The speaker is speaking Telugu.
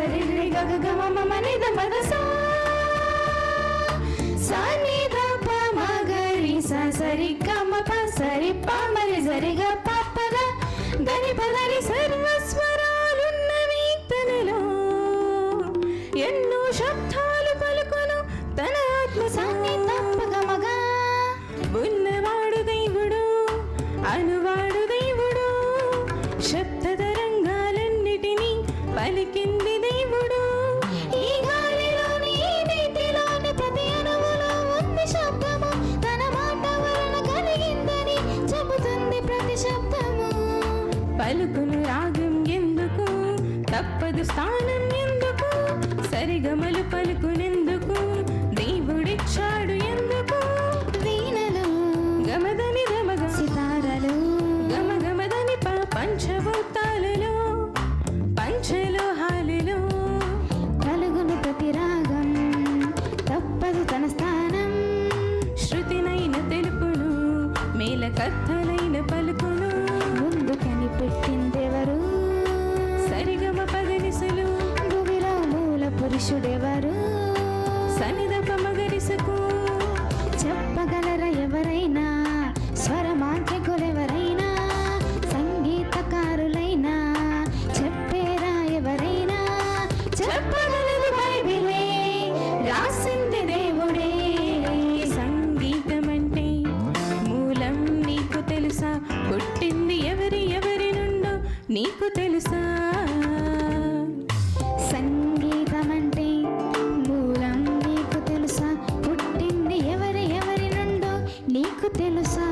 సరి గగ గమ మమ నిద మద సా ని ద ప మ గ రి స సరి గ మ ప సరి ప మ రి సరి గ ప ప ద దని ప దని సర్వస్వరాలున్నవి తనలో ఎన్నో శబ్దాలు పలుకును తన ఆత్మ సాన్ని తప్పగమగా ఉన్నవాడు దేవుడు అనువాడు దేవుడు శబ్ద తరంగాలన్నిటినీ పలికింది దేవుడు ఈ గాలిలోని నీటిలోని ప్రతి అణువులో ఉంది శబ్దము తన మాట వలన కలిగిందని చెబుతుంది ప్రతి శబ్దము పలుకును రాగం ఎందుకు తప్పదు స్థానం ఎందుకు సరిగమలు పలుకునెందుకు దేవుడిచ్చాడు ఎందుకు వీణలు గమదని గమగ సితారలు గమ గమదని పంచభూతాలలో పంచలోహాలలో కలుగును ప్రతి రాగం తప్పదు తన స్థానం శృతినైన తెలుపును మేలకర్థలైన పలుకును ముందు కనిపెట్టిందెవరు సరిగమ పదనిసలు భూమిలో మూల పురుషుడెవరు సనిదప మగరిసకు చెప్పగలరా ఎవరైనా స్వరమాంత్రికులెవరైనా సంగీతకారులైనా చెప్పేరా ఎవరైనా చెప్పగలదు బైబిలే రాసింది దేవుడే సంగీతం అంటే మూలం నీకు తెలుసా పుట్టింది ఎవరి నుండో నీకు తెలుసా సంగీతం అంటే మూలం నీకు తెలుసా పుట్టింది ఎవరి నుండో నీకు తెలుసా